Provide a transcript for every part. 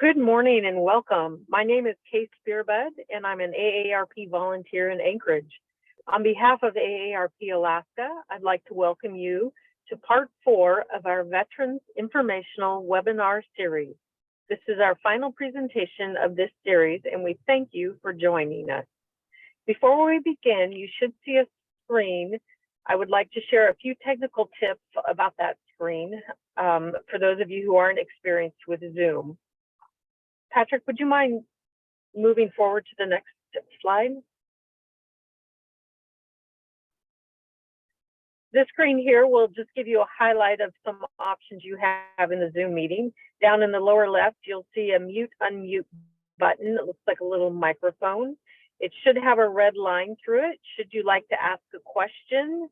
Good morning and welcome. My name is Kate Spearbud, and I'm an AARP volunteer in Anchorage. On behalf of AARP Alaska, I'd like to welcome you to part 4 of our Veterans Informational Webinar Series. This is our final presentation of this series, and we thank you for joining us. Before we begin, you should see a screen. I would like to share a few technical tips about that screen for those of you who aren't experienced with Zoom. Patrick, would you mind moving forward to the next slide? This screen here will just give you a highlight of some options you have in the Zoom meeting. Down in the lower left, you'll see a mute, unmute button. It looks like a little microphone. It should have a red line through it. Should you like to ask a question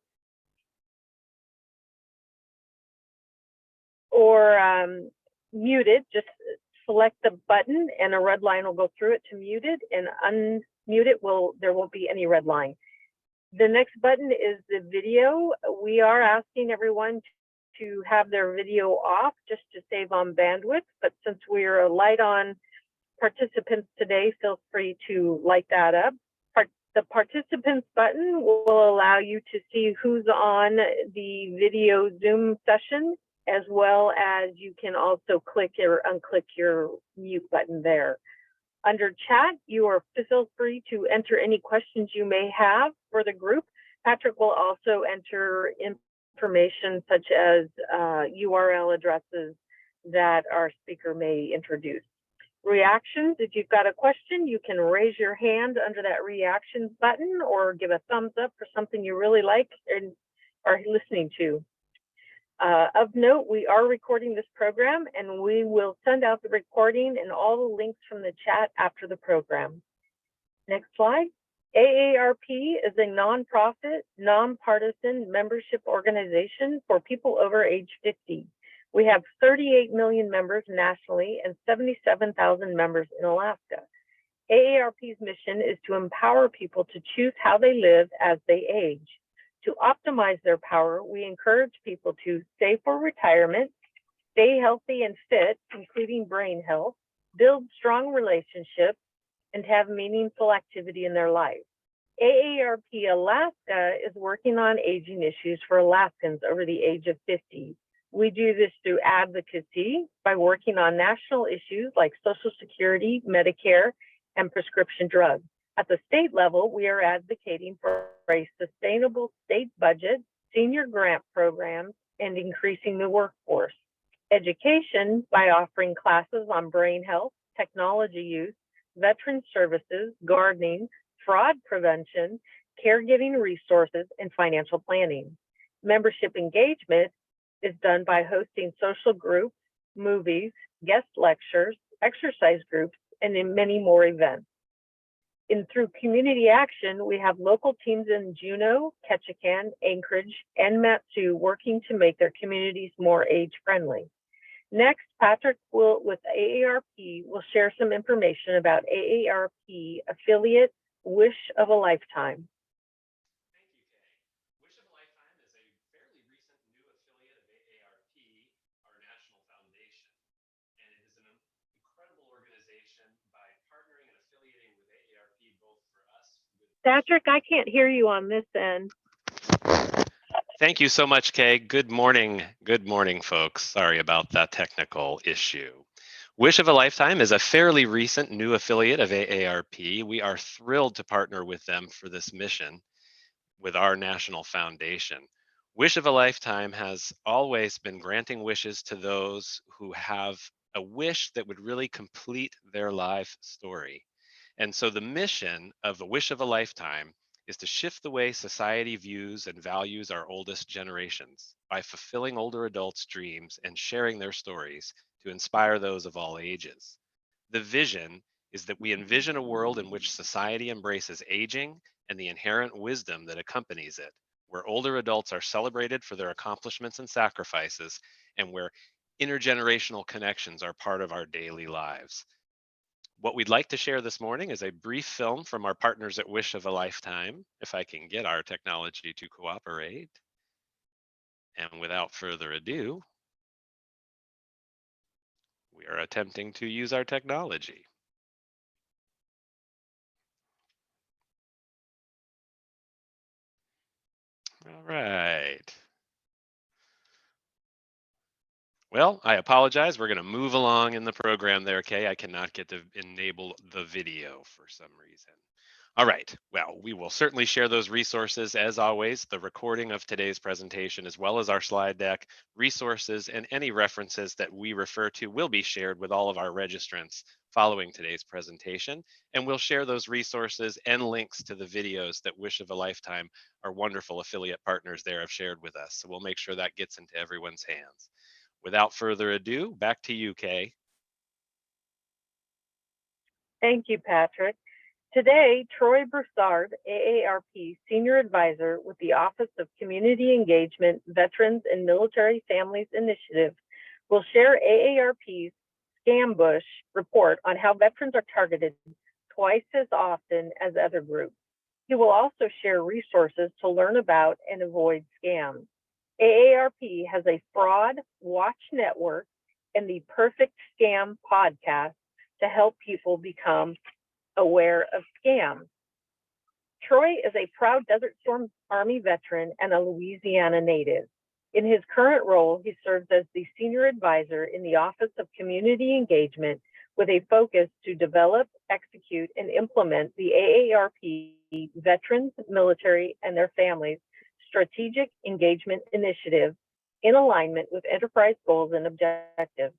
or mute it, just select the button and a red line will go through it to mute it, and unmute it, there won't be any red line. The next button is the video. We are asking everyone to have their video off just to save on bandwidth, but since we're light on participants today, feel free to light that up. The participants button will allow you to see who's on the video Zoom session, as well as you can also click or unclick your mute button there. Under chat, you feel free to enter any questions you may have for the group. Patrick will also enter information such as URL addresses that our speaker may introduce. Reactions, if you've got a question, you can raise your hand under that reactions button or give a thumbs up for something you really like and are listening to. Of note, we are recording this program and we will send out the recording and all the links from the chat after the program. Next slide. AARP is a nonprofit, nonpartisan membership organization for people over age 50. We have 38 million members nationally and 77,000 members in Alaska. AARP's mission is to empower people to choose how they live as they age. To optimize their power, we encourage people to save for retirement, stay healthy and fit, including brain health, build strong relationships, and have meaningful activity in their life. AARP Alaska is working on aging issues for Alaskans over the age of 50. We do this through advocacy by working on national issues like Social Security, Medicare, and prescription drugs. At the state level, we are advocating for a sustainable state budget, senior grant programs, and increasing the workforce. Education by offering classes on brain health, technology use, veteran services, gardening, fraud prevention, caregiving resources, and financial planning. Membership engagement is done by hosting social groups, movies, guest lectures, exercise groups, and in many more events. Through community action, we have local teams in Juneau, Ketchikan, Anchorage, and Matsu working to make their communities more age-friendly. Next, Patrick with AARP will share some information about AARP affiliate Wish of a Lifetime. Thank you, Kay. Wish of a Lifetime is a fairly recent new affiliate of AARP, our national foundation, and it is an incredible organization. By partnering and affiliating with AARP, both for us. Patrick, I can't hear you on this end. Thank you so much, Kay. Good morning. Good morning, folks. Sorry about that technical issue. Wish of a Lifetime is a fairly recent new affiliate of AARP. We are thrilled to partner with them for this mission with our national foundation. Wish of a Lifetime has always been granting wishes to those who have a wish that would really complete their life story. And so the mission of a Wish of a Lifetime is to shift the way society views and values our oldest generations by fulfilling older adults' dreams and sharing their stories to inspire those of all ages. The vision is that we envision a world in which society embraces aging and the inherent wisdom that accompanies it, where older adults are celebrated for their accomplishments and sacrifices, and where intergenerational connections are part of our daily lives. What we'd like to share this morning is a brief film from our partners at Wish of a Lifetime, if I can get our technology to cooperate. And without further ado, We are attempting to use our technology. All right. Well, I apologize. We're going to move along in the program there, Kay. I cannot get to enable the video for some reason. All right. Well, we will certainly share those resources as always, the recording of today's presentation, as well as our slide deck, resources, and any references that we refer to will be shared with all of our registrants following today's presentation. And we'll share those resources and links to the videos that Wish of a Lifetime, our wonderful affiliate partners there, have shared with us. So we'll make sure that gets into everyone's hands. Without further ado, back to you, Kay. Thank you, Patrick. Today, Troy Broussard, AARP Senior Advisor with the Office of Community Engagement, Veterans and Military Families Initiative, will share AARP's Scambush report on how veterans are targeted twice as often as other groups. He will also share resources to learn about and avoid scams. AARP has a fraud watch network and the Perfect Scam podcast to help people become aware of scams. Troy is a proud Desert Storm Army veteran and a Louisiana native. In his current role, he serves as the Senior Advisor in the Office of Community Engagement with a focus to develop, execute, and implement the AARP Veterans, Military, and their Families Strategic Engagement Initiative in alignment with enterprise goals and objectives.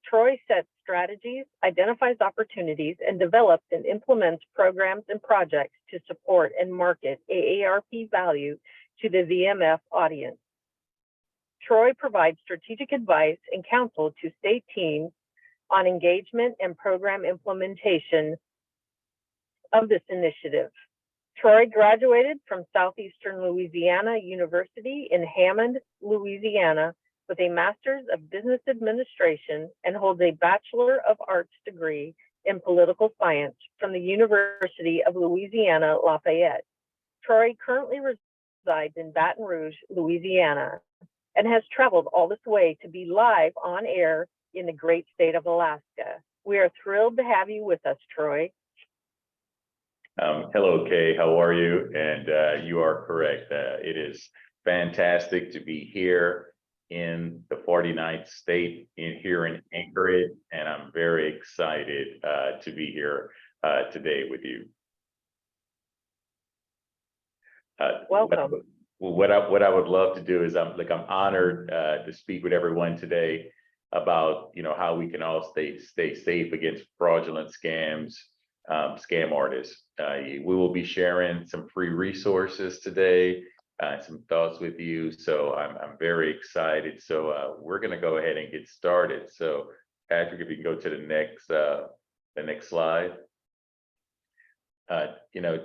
Troy sets strategies, identifies opportunities, and develops and implements programs and projects to support and market AARP value to the VMF audience. Troy provides strategic advice and counsel to state teams on engagement and program implementation of this initiative. Troy graduated from Southeastern Louisiana University in Hammond, Louisiana, with a Master's of Business Administration and holds a Bachelor of Arts degree in Political Science from the University of Louisiana Lafayette. Troy currently resides in Baton Rouge, Louisiana, and has traveled all this way to be live on air in the great state of Alaska. We are thrilled to have you with us, Troy. Hello, Kay. How are you? And you are correct. It is fantastic to be here in the 49th state here in Anchorage, and I'm very excited to be here today with you. Welcome. What I would love to do is I'm honored to speak with everyone today about how we can all stay safe against fraudulent scams, scam artists. We will be sharing some free resources today, some thoughts with you. So I'm very excited. So we're going to go ahead and get started. So Patrick, if you can go to the next slide.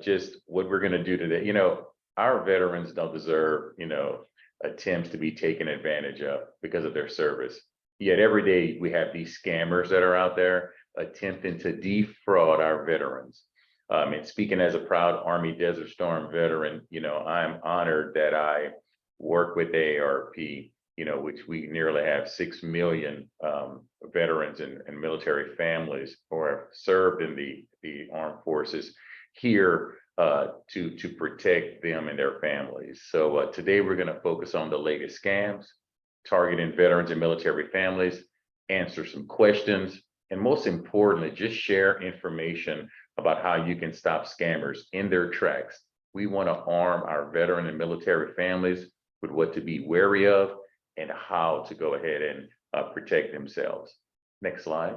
Just what we're going to do today. Our veterans don't deserve, attempts to be taken advantage of because of their service. Yet every day we have these scammers that are out there attempting to defraud our veterans. And speaking as a proud Army Desert Storm veteran, I'm honored that I work with AARP, which we nearly have 6 million veterans and military families who have served in the armed forces here to protect them and their families. So today we're going to focus on the latest scams, targeting veterans and military families, answer some questions, and most importantly, just share information about how you can stop scammers in their tracks. We want to arm our veteran and military families with what to be wary of and how to go ahead and protect themselves. Next slide.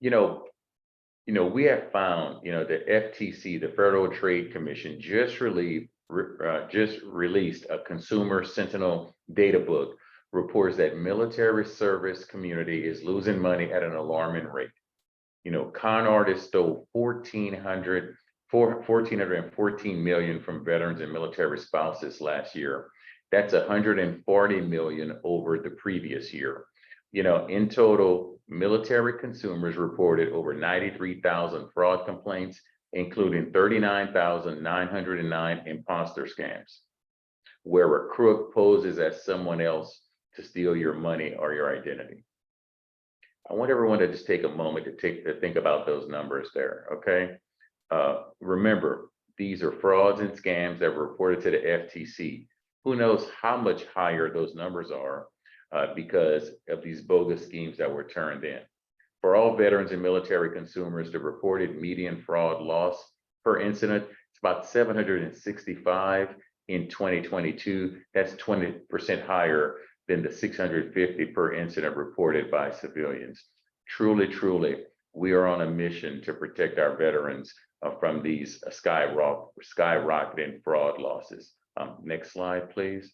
We have found, the FTC, the Federal Trade Commission, just released a Consumer Sentinel data book, reports that military service community is losing money at an alarming rate. Con artists stole $1,414 million from veterans and military spouses last year. That's $140 million over the previous year. In total, military consumers reported over 93,000 fraud complaints, including 39,909 imposter scams, where a crook poses as someone else to steal your money or your identity. I want everyone to just take a moment to think about those numbers there, okay? Remember, these are frauds and scams that were reported to the FTC. Who knows how much higher those numbers are because of these bogus schemes that were turned in. For all veterans and military consumers, the reported median fraud loss per incident is about 765 in 2022. That's 20% higher than the 650 per incident reported by civilians. Truly, truly, we are on a mission to protect our veterans from these skyrocketing fraud losses. Next slide, please.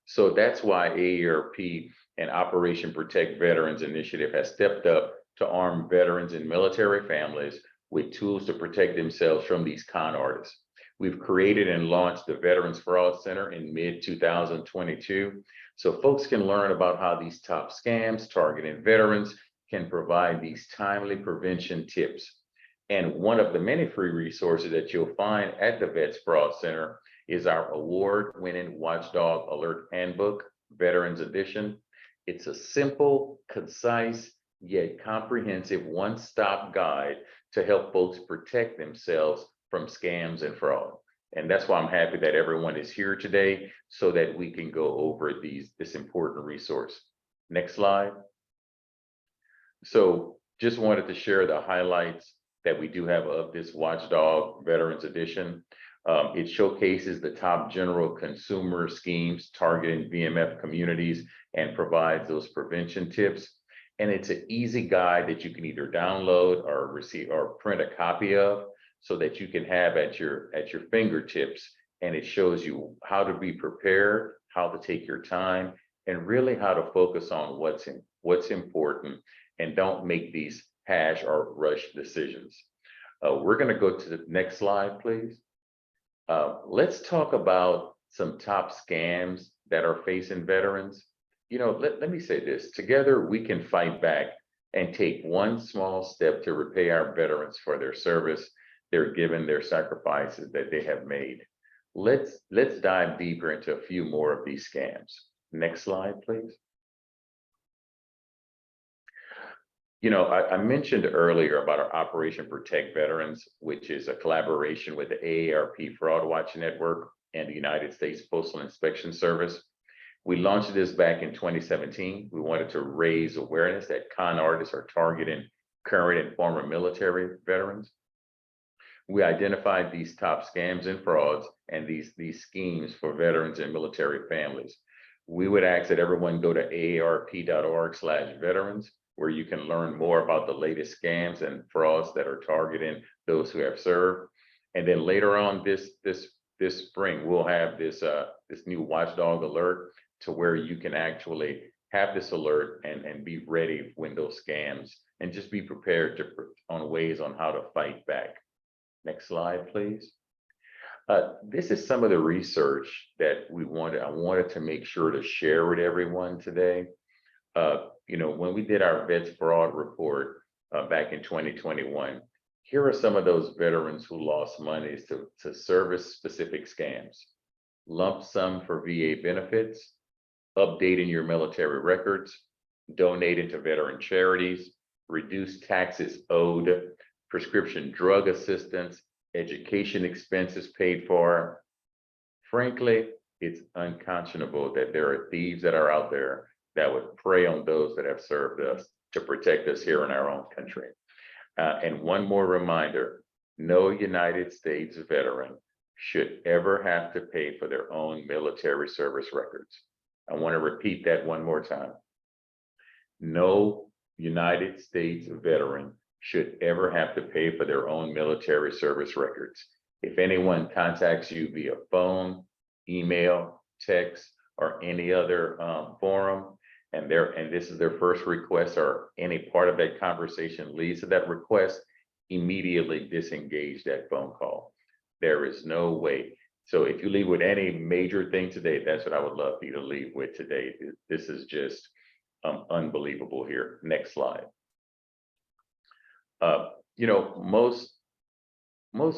So that's why AARP and Operation Protect Veterans Initiative has stepped up to arm veterans and military families with tools to protect themselves from these con artists. We've created and launched the Veterans Fraud Center in mid-2022, so folks can learn about how these top scams targeting veterans can provide these timely prevention tips. And one of the many free resources that you'll find at the Vets Fraud Center is our award-winning Watchdog Alert Handbook, Veterans Edition. It's a simple, concise, yet comprehensive one-stop guide to help folks protect themselves from scams and fraud. And that's why I'm happy that everyone is here today so that we can go over this important resource. Next slide. So just wanted to share the highlights that we do have of this Watchdog Veterans Edition. It showcases the top general consumer schemes targeting VMF communities and provides those prevention tips. And it's an easy guide that you can either download or receive or print a copy of so that you can have at your fingertips. And it shows you how to be prepared, how to take your time, and really how to focus on what's important and don't make these hash or rush decisions. We're going to go to the next slide, please. Let's talk about some top scams that are facing veterans. You know, let me say this, together we can fight back and take one small step to repay our veterans for their service, their given, their sacrifices that they have made. Let's dive deeper into a few more of these scams. Next slide, please. You know, I mentioned earlier about our Operation Protect Veterans, which is a collaboration with the AARP Fraud Watch Network and the United States Postal Inspection Service. We launched this back in 2017. We wanted to raise awareness that con artists are targeting current and former military veterans. We identified these top scams and frauds and these schemes for veterans and military families. We would ask that everyone go to aarp.org/veterans, where you can learn more about the latest scams and frauds that are targeting those who have served. And then later on this spring, we'll have this new Watchdog Alert to where you can actually have this alert and be ready when those scams, and just be prepared on ways on how to fight back. Next slide, please. This is some of the research that I wanted to make sure to share with everyone today. You know, when we did our Vets Fraud report back in 2021, here are some of those veterans who lost monies to service-specific scams: lump sum for VA benefits, updating your military records, donating to veteran charities, reduced taxes owed, prescription drug assistance, education expenses paid for. Frankly, it's unconscionable that there are thieves that are out there that would prey on those that have served us to protect us here in our own country. And one more reminder, no United States veteran should ever have to pay for their own military service records. I want to repeat that one more time. No United States veteran should ever have to pay for their own military service records. If anyone contacts you via phone, email, text, or any other forum, and this is their first request, or any part of that conversation leads to that request, immediately disengage that phone call. There is no way. So if you leave with any major thing today, that's what I would love for you to leave with today. This is just unbelievable here. Next slide. You know, most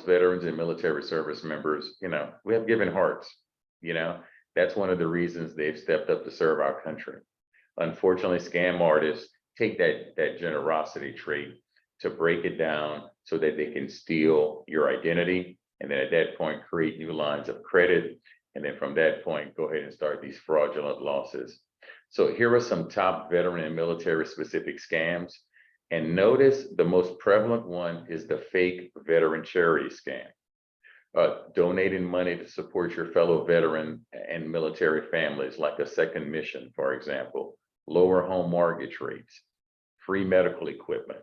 veterans and military service members, you know, we have given hearts. You know, that's one of the reasons they've stepped up to serve our country. Unfortunately, scam artists take that generosity trait to break it down so that they can steal your identity. And then at that point, create new lines of credit. And then from that point, go ahead and start these fraudulent losses. So here are some top veteran and military specific scams. And notice the most prevalent one is the fake veteran charity scam. Donating money to support your fellow veteran and military families, like a second mission, for example, lower home mortgage rates, free medical equipment,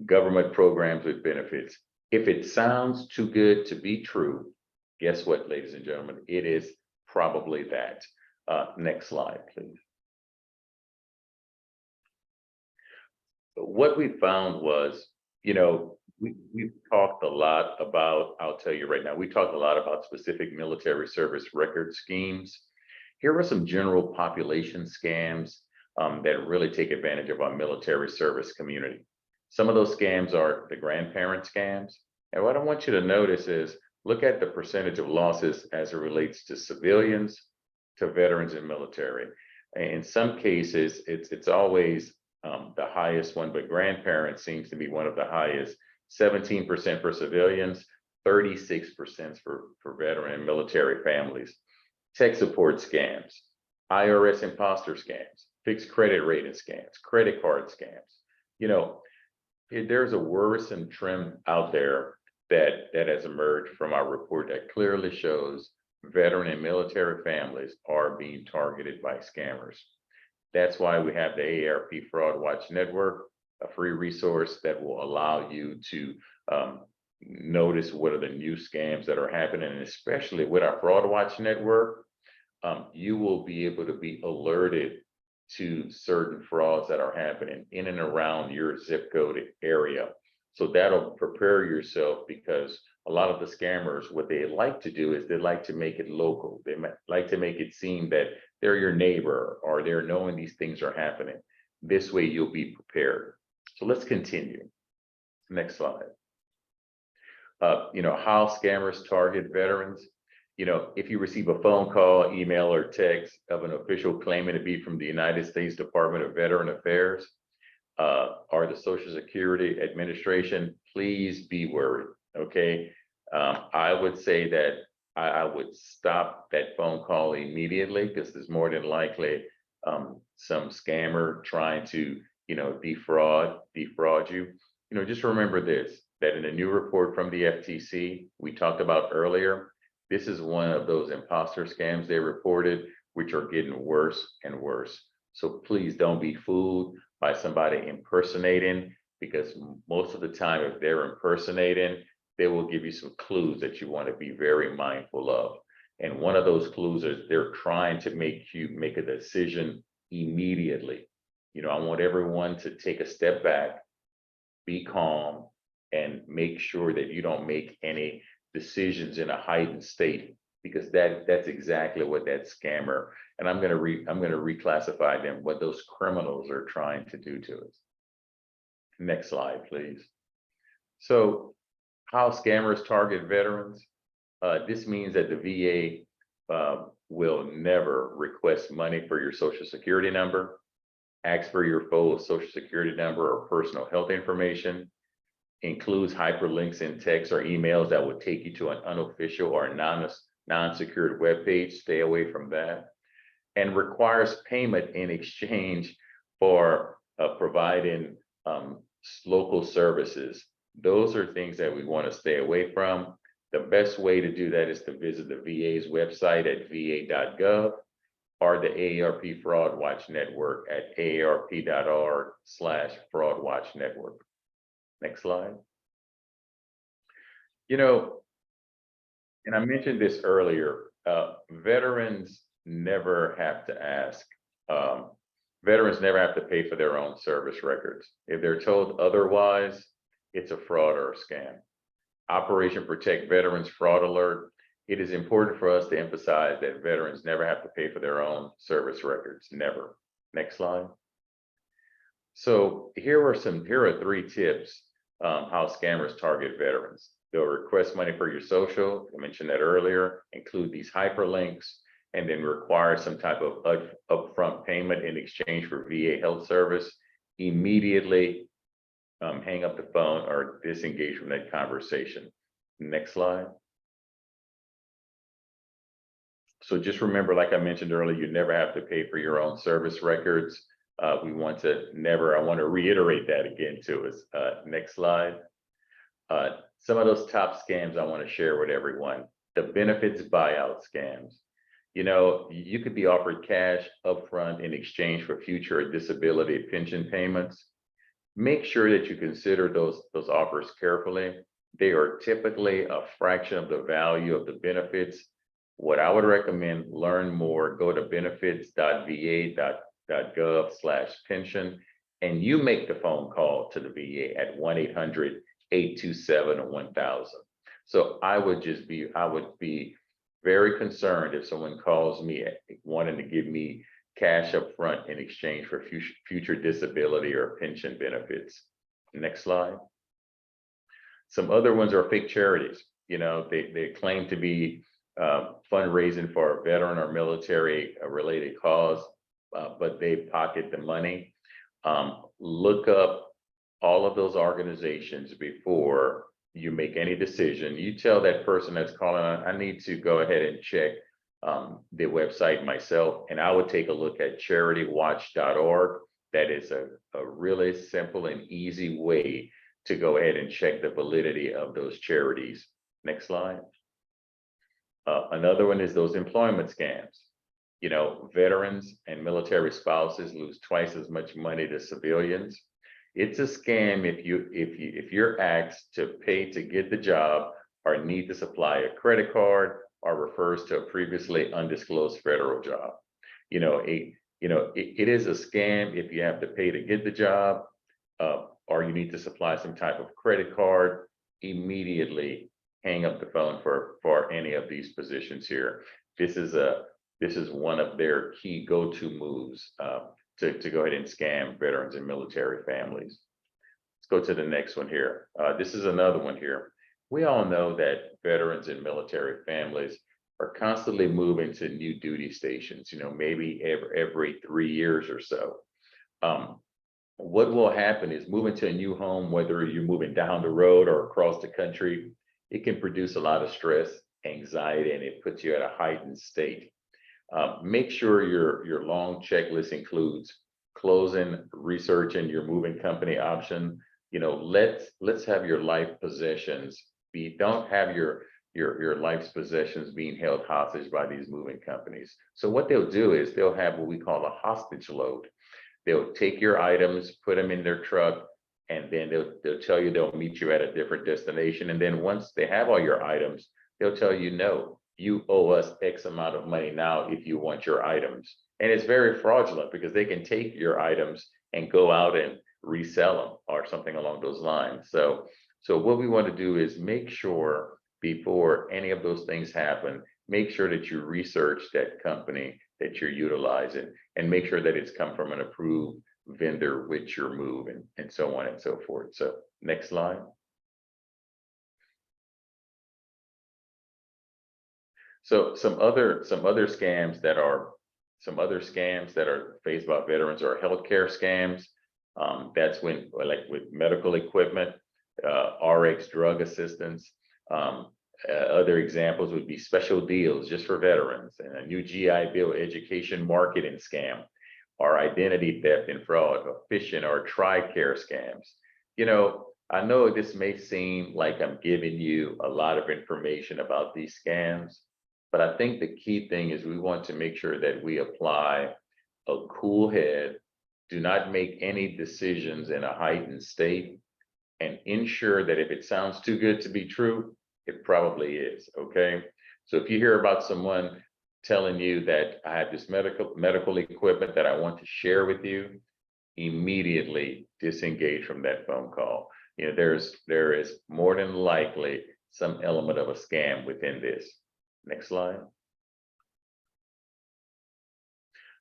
government programs with benefits. If it sounds too good to be true, guess what, ladies and gentlemen? It is probably that. Next slide, please. What we found was, we've talked a lot about, I'll tell you right now, we talked a lot about specific military service record schemes. Here are some general population scams that really take advantage of our military service community. Some of those scams are the grandparent scams. And what I want you to notice is, look at the percentage of losses as it relates to civilians, to veterans and military. In some cases, it's always the highest one, but grandparents seems to be one of the highest. 17% for civilians, 36% for veteran and military families. Tech support scams, IRS imposter scams, fixed credit rating scams, credit card scams. There's a worrisome trend out there that has emerged from our report that clearly shows veteran and military families are being targeted by scammers. That's why we have the AARP Fraud Watch Network, a free resource that will allow you to notice what are the new scams that are happening. And especially with our Fraud Watch Network, you will be able to be alerted to certain frauds that are happening in and around your zip code area. So that'll prepare yourself, because a lot of the scammers, what they like to do is they like to make it local. They like to make it seem that they're your neighbor or they're knowing these things are happening. This way you'll be prepared. So let's continue. Next slide. How scammers target veterans. If you receive a phone call, email, or text of an official claiming to be from the United States Department of Veteran Affairs or the Social Security Administration, please be worried, okay? I would say that I would stop that phone call immediately, because there's more than likely some scammer trying to, defraud you. Just remember this, that in a new report from the FTC we talked about earlier, this is one of those imposter scams they reported, which are getting worse and worse. So please don't be fooled by somebody impersonating, because most of the time, if they're impersonating, they will give you some clues that you want to be very mindful of. And one of those clues is they're trying to make you make a decision immediately. I want everyone to take a step back, be calm, and make sure that you don't make any decisions in a heightened state, because that's exactly what that scammer, and I'm going to reclassify them, what those criminals are trying to do to us. Next slide, please. So how scammers target veterans. This means that the VA will never request money for your Social Security number, ask for your full Social Security number or personal health information, includes hyperlinks in text or emails that would take you to an unofficial or non-secured web page. Stay away from that. And requires payment in exchange for providing local services. Those are things that we want to stay away from. The best way to do that is to visit the VA's website at va.gov or the AARP Fraud Watch Network at aarp.org/Fraud Watch Network. Next slide. And I mentioned this earlier, veterans never have to ask. Veterans never have to pay for their own service records. If they're told otherwise, it's a fraud or a scam. Operation Protect Veterans Fraud Alert. It is important for us to emphasize that veterans never have to pay for their own service records, never. Next slide. So here are 3 tips how scammers target veterans. They'll request money for your social, I mentioned that earlier, include these hyperlinks, and then require some type of upfront payment in exchange for VA health service, immediately hang up the phone or disengage from that conversation. Next slide. So just remember, like I mentioned earlier, you never have to pay for your own service records. I want to reiterate that again to us. Next slide. Some of those top scams I want to share with everyone. The benefits buyout scams. You know, you could be offered cash upfront in exchange for future disability pension payments. Make sure that you consider those offers carefully. They are typically a fraction of the value of the benefits. What I would recommend, learn more, go to benefits.va.gov/pension, and you make the phone call to the VA at 1-800-827-1000. So I would be very concerned if someone calls me wanting to give me cash up front in exchange for future disability or pension benefits. Next slide. Some other ones are fake charities. You know, they claim to be fundraising for a veteran or military related cause, but they pocket the money. Look up all of those organizations before you make any decision. You tell that person that's calling on, I need to go ahead and check the website myself, and I would take a look at charitywatch.org. That is a really simple and easy way to go ahead and check the validity of those charities. Next slide. Another one is those employment scams. You know, veterans and military spouses lose twice as much money to civilians. It's a scam if you're asked to pay to get the job or need to supply a credit card or refers to a previously undisclosed federal job. You know, it is a scam if you have to pay to get the job or you need to supply some type of credit card. Immediately hang up the phone for any of these positions here. This is one of their key go-to moves to go ahead and scam veterans and military families. Let's go to the next one here. This is another one here. We all know that veterans and military families are constantly moving to new duty stations, you know, maybe every 3 years or so. What will happen is moving to a new home, whether you're moving down the road or across the country, it can produce a lot of stress, anxiety, and it puts you at a heightened state. Make sure your long checklist includes closing, researching your moving company option. You know, let's have your life possessions don't have your life's possessions being held hostage by these moving companies. So what they'll do is they'll have what we call a hostage load. They'll take your items, put them in their truck, and then they'll tell you they'll meet you at a different destination. And then once they have all your items, they'll tell you, no, you owe us X amount of money now if you want your items. And it's very fraudulent because they can take your items and go out and resell them or something along those lines. So what we want to do is make sure before any of those things happen, make sure that you research that company that you're utilizing and make sure that it's come from an approved vendor with your move and so on and so forth. So next slide. So some other scams that are faced by veterans are healthcare scams. That's when, like with medical equipment, RX drug assistance. Other examples would be special deals just for veterans and a new GI Bill education marketing scam, or identity theft and fraud, or phishing or TRICARE scams. You know, I know this may seem like I'm giving you a lot of information about these scams, but I think the key thing is we want to make sure that we apply a cool head, do not make any decisions in a heightened state, and ensure that if it sounds too good to be true, it probably is, okay? So if you hear about someone telling you that I have this medical equipment that I want to share with you, immediately disengage from that phone call. You know, there is more than likely some element of a scam within this. Next slide.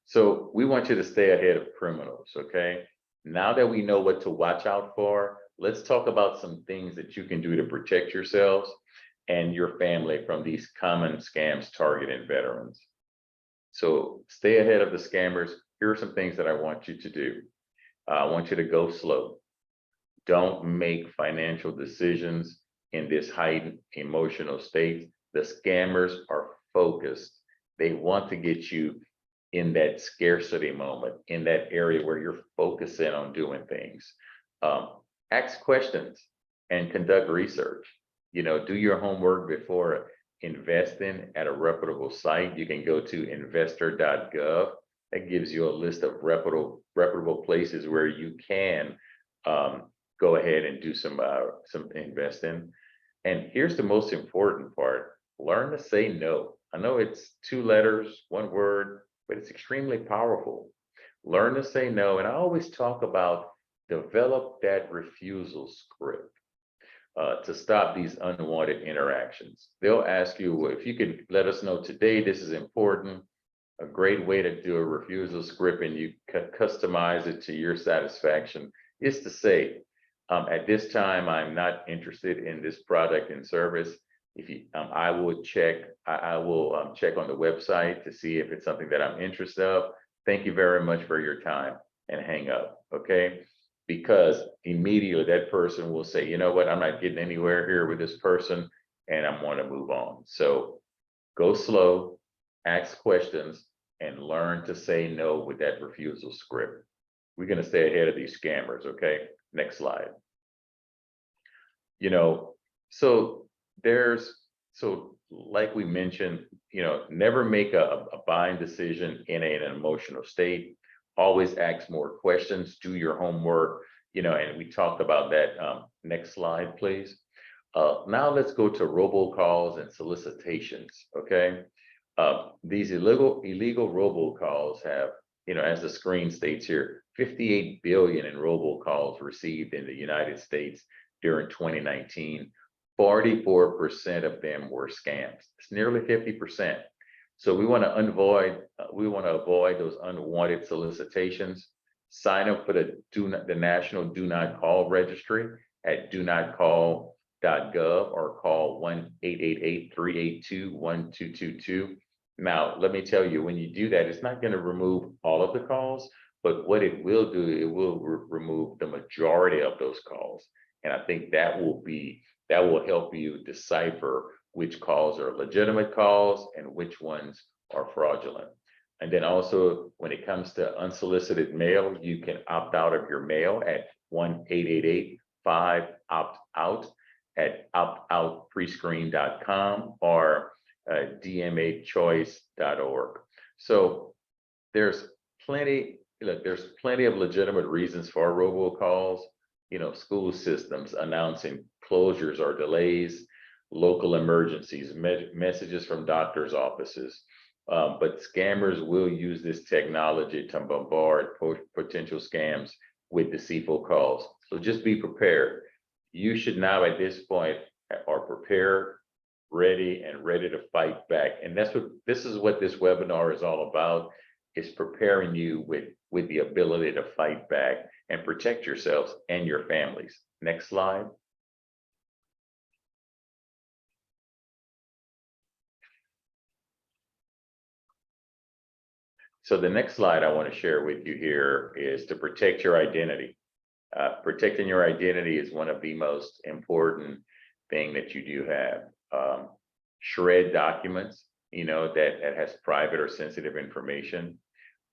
So we want you to stay ahead of criminals, okay? Now that we know what to watch out for, let's talk about some things that you can do to protect yourselves and your family from these common scams targeting veterans. So stay ahead of the scammers. Here are some things that I want you to do. I want you to go slow. Don't make financial decisions in this heightened emotional state. The scammers are focused. They want to get you in that scarcity moment, in that area where you're focusing on doing things. Ask questions and conduct research. Do your homework before investing at a reputable site. You can go to investor.gov. That gives you a list of reputable places where you can go ahead and do some investing. And here's the most important part: learn to say no. I know it's 2 letters, 1 word, but it's extremely powerful. Learn to say no. And I always talk about develop that refusal script to stop these unwanted interactions. They'll ask you, well, if you could let us know today, this is important. A great way to do a refusal script, and you customize it to your satisfaction, is to say, at this time, I'm not interested in this product and service. If you, I will check on the website to see if it's something that I'm interested in. Thank you very much for your time, and hang up, okay? Because immediately that person will say, you know what, I'm not getting anywhere here with this person, and I want to move on. So go slow, ask questions, and learn to say no with that refusal script. We're going to stay ahead of these scammers, okay? Next slide. So like we mentioned, never make a buying decision in an emotional state. Always ask more questions, do your homework, and we talked about that. Next slide, please. Now let's go to robocalls and solicitations, okay? These illegal robocalls have, as the screen states here, 58 billion in robocalls received in the United States during 2019. 44% of them were scams. It's nearly 50%. So we want to avoid those unwanted solicitations. Sign up for the National Do Not Call Registry at donotcall.gov, or call 1-888-382-1222. Now, let me tell you, when you do that, it's not going to remove all of the calls, but what it will do, it will remove the majority of those calls. And I think that will help you decipher which calls are legitimate calls and which ones are fraudulent. And then also, when it comes to unsolicited mail, you can opt out of your mail at 1-888-5-OPT-OUT at optoutprescreen.com or dmachoice.org. So there's plenty of legitimate reasons for robocalls. School systems announcing closures or delays, local emergencies, messages from doctors' offices. But scammers will use this technology to bombard potential scams with deceitful calls. So just be prepared. You should now, at this point, are prepared, ready to fight back. And this is what this webinar is all about, is preparing you with the ability to fight back and protect yourselves and your families. Next slide. So the next slide I want to share with you here is to protect your identity. Protecting your identity is one of the most important thing that you do have. Shred documents, that has private or sensitive information.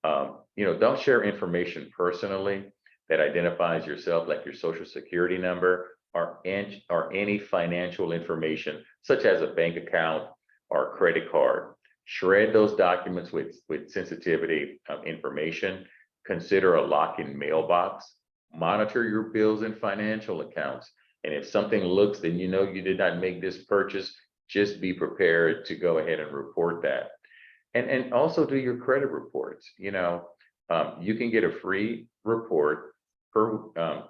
Don't share information personally that identifies yourself, like your social security number or any financial information, such as a bank account or credit card. Shred those documents with sensitivity information. Consider a lock-in mailbox. Monitor your bills and financial accounts. And if something looks, then you did not make this purchase, just be prepared to go ahead and report that. And also do your credit reports. You can get a free report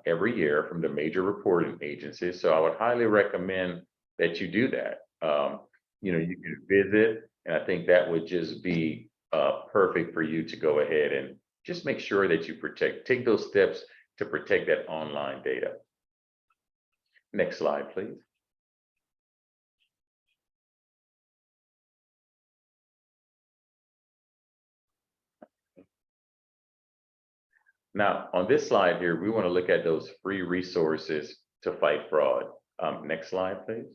every year from the major reporting agencies. So I would highly recommend that you do that. You can visit, and I think that would just be perfect for you to go ahead and just make sure that you take those steps to protect that online data. Next slide, please. Now, on this slide here, we want to look at those free resources to fight fraud. Next slide, please.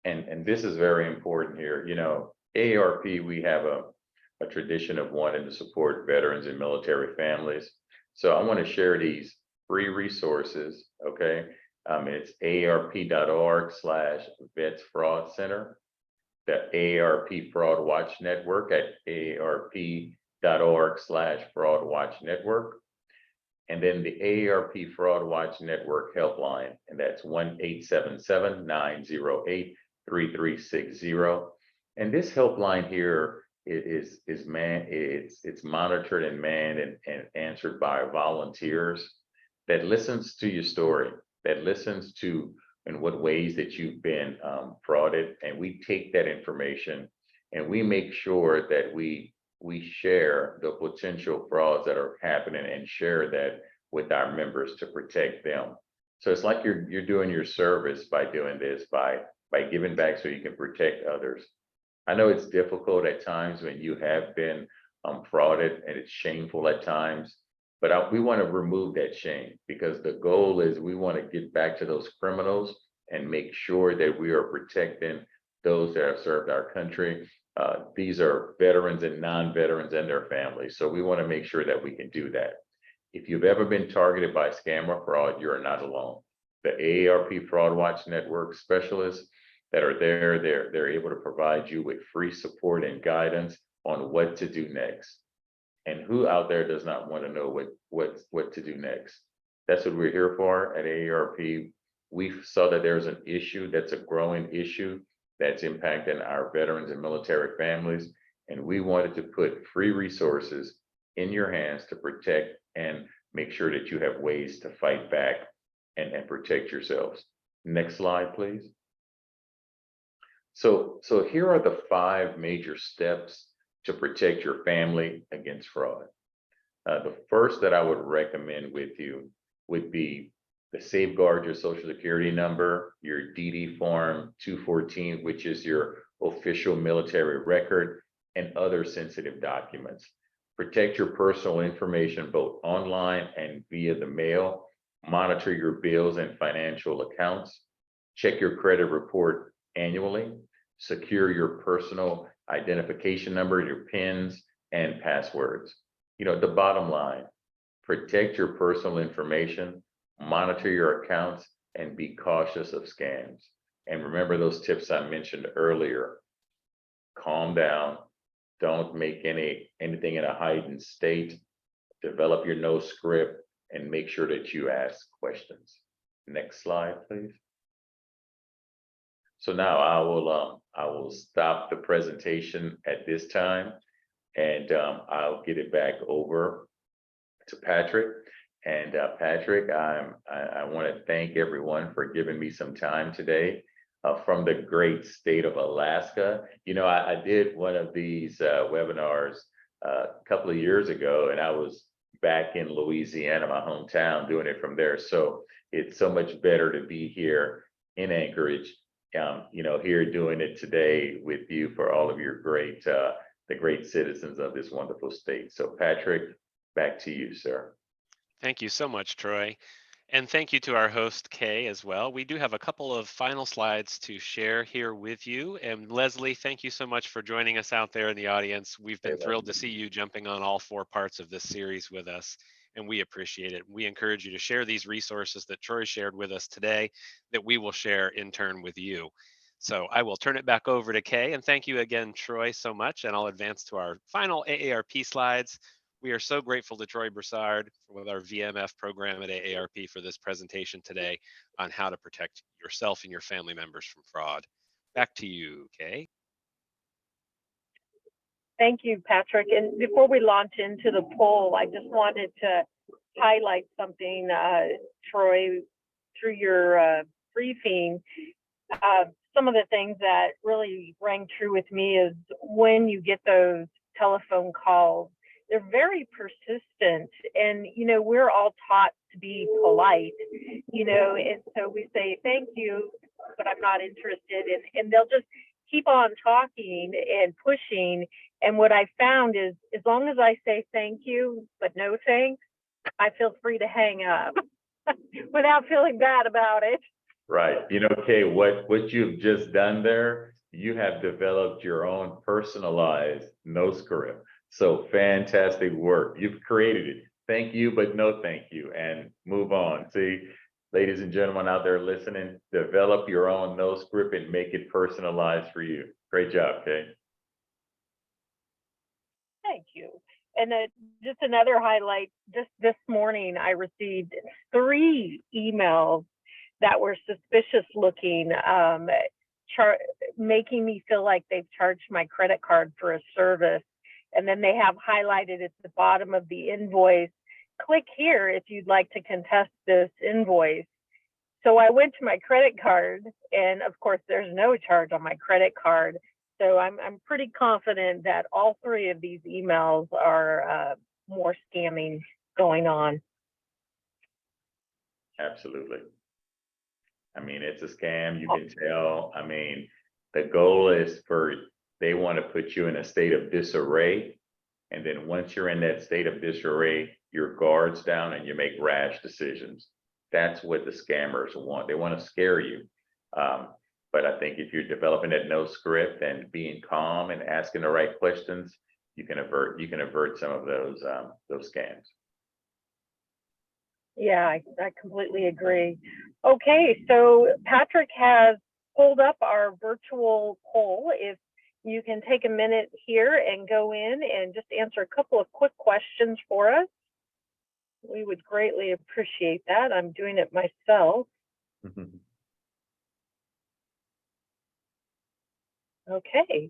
And this is very important here. You know, AARP, we have a tradition of wanting to support veterans and military families. So I want to share these free resources, okay? It's aarp.org/vets fraud center, the AARP Fraud Watch Network at aarp.org/fraud watch network. And then the AARP Fraud Watch Network helpline, and that's 1-877-908-3360. And this helpline here is it's monitored and manned and answered by volunteers that listens to your story, that listens to in what ways that you've been frauded. And we take that information and we make sure that we share the potential frauds that are happening and share that with our members to protect them. So it's like you're doing your service by doing this, by giving back so you can protect others. I know it's difficult at times when you have been frauded, and it's shameful at times, but we want to remove that shame, because the goal is we want to get back to those criminals and make sure that we are protecting those that have served our country. These are veterans and non-veterans and their families. So we want to make sure that we can do that. If you've ever been targeted by scam or fraud, you are not alone. The AARP Fraud Watch Network specialists that are there, they're able to provide you with free support and guidance on what to do next. And who out there does not want to know what to do next? That's what we're here for at AARP. We saw that there's an issue that's a growing issue that's impacting our veterans and military families. And we wanted to put free resources in your hands to protect and make sure that you have ways to fight back and protect yourselves. Next slide, please. So here are the 5 major steps to protect your family against fraud. The first that I would recommend with you would be the safeguard your social security number, your DD form 214, which is your official military record, and other sensitive documents. Protect your personal information both online and via the mail. Monitor your bills and financial accounts. Check your credit report annually. Secure your personal identification number, your PINs and passwords. You know, the bottom line, protect your personal information, monitor your accounts, and be cautious of scams. And remember those tips I mentioned earlier. Calm down. Don't make anything in a heightened state. Develop your no script and make sure that you ask questions. Next slide, please. So now I will stop the presentation at this time, and I'll get it back over to Patrick. And Patrick, I want to thank everyone for giving me some time today from the great state of Alaska. You know, I did one of these webinars a couple of years ago, and I was back in Louisiana, my hometown, doing it from there. So it's so much better to be here in Anchorage, you know, here doing it today with you for all of your great, the great citizens of this wonderful state. So Patrick, back to you, sir. Thank you so much, Troy. And thank you to our host, Kay, as well. We do have a couple of final slides to share here with you. And Leslie, thank you so much for joining us out there in the audience. We've been thrilled to see you jumping on all 4 parts of this series with us, and we appreciate it. We encourage you to share these resources that Troy shared with us today, that we will share in turn with you. So I will turn it back over to Kay, and thank you again, Troy, so much. And I'll advance to our final AARP slides. We are so grateful to Troy Broussard with our VMF program at AARP for this presentation today on how to protect yourself and your family members from fraud. Back to you, Kay. Thank you, Patrick. And before we launch into the poll, I just wanted to highlight something, Troy, through your briefing. Some of the things that really rang true with me is when you get those telephone calls, they're very persistent, and you know, we're all taught to be polite, you know, and so we say thank you, but I'm not interested, and they'll just keep on talking and pushing. And what I found is, as long as I say thank you, but no thanks, I feel free to hang up without feeling bad about it. Right. You know, Kay, what you've just done there, you have developed your own personalized no script. So fantastic work. You've created it. Thank you, but no thank you, and move on. See, ladies and gentlemen out there listening, develop your own no script and make it personalized for you. Great job, Kay. Thank you. And just another highlight, just this morning, I received 3 emails that were suspicious looking, making me feel like they've charged my credit card for a service. And then they have highlighted at the bottom of the invoice, click here if you'd like to contest this invoice. So I went to my credit card, and of course there's no charge on my credit card. So I'm pretty confident that all 3 of these emails are more scamming going on. Absolutely. I mean, it's a scam, you can tell. I mean, the goal is they want to put you in a state of disarray. And then once you're in that state of disarray, your guard's down and you make rash decisions. That's what the scammers want. They want to scare you. But I think if you're developing that no script and being calm and asking the right questions, you can avert some of those scams. Yeah, I completely agree. Okay, so Patrick has pulled up our virtual poll. If you can take a minute here and go in and just answer a couple of quick questions for us, we would greatly appreciate that. I'm doing it myself. Okay.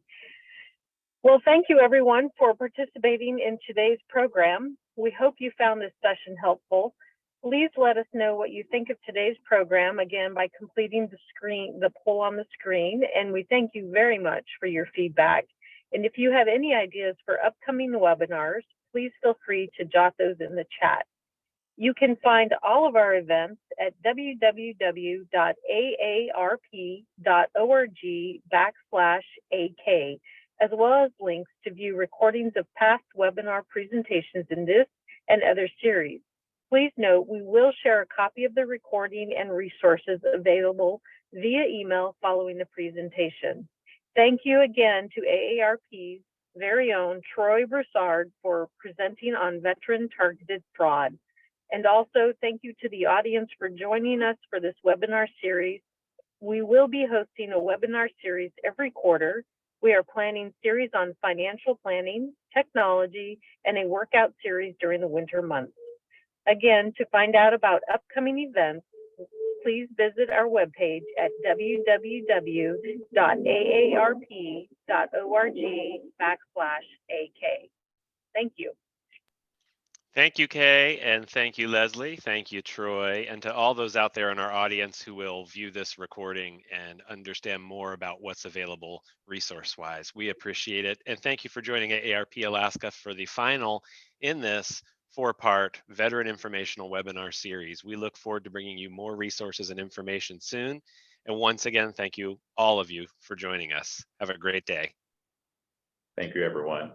Well, thank you everyone for participating in today's program. We hope you found this session helpful. Please let us know what you think of today's program, again, by completing the poll on the screen, and we thank you very much for your feedback. And if you have any ideas for upcoming webinars, please feel free to jot those in the chat. You can find all of our events at www.aarp.org/AK, as well as links to view recordings of past webinar presentations in this and other series. Please note, we will share a copy of the recording and resources available via email following the presentation. Thank you again to AARP's very own Troy Broussard for presenting on veteran-targeted fraud. And also thank you to the audience for joining us for this webinar series. We will be hosting a webinar series every quarter. We are planning series on financial planning, technology, and a workout series during the winter months. Again, to find out about upcoming events, please visit our webpage at www.aarp.org/AK. Thank you. Thank you, Kay, and thank you, Leslie. Thank you, Troy, and to all those out there in our audience who will view this recording and understand more about what's available resource-wise. We appreciate it, and thank you for joining AARP Alaska for the final in this 4-part veteran informational webinar series. We look forward to bringing you more resources and information soon. And once again, thank you, all of you, for joining us. Have a great day. Thank you, everyone.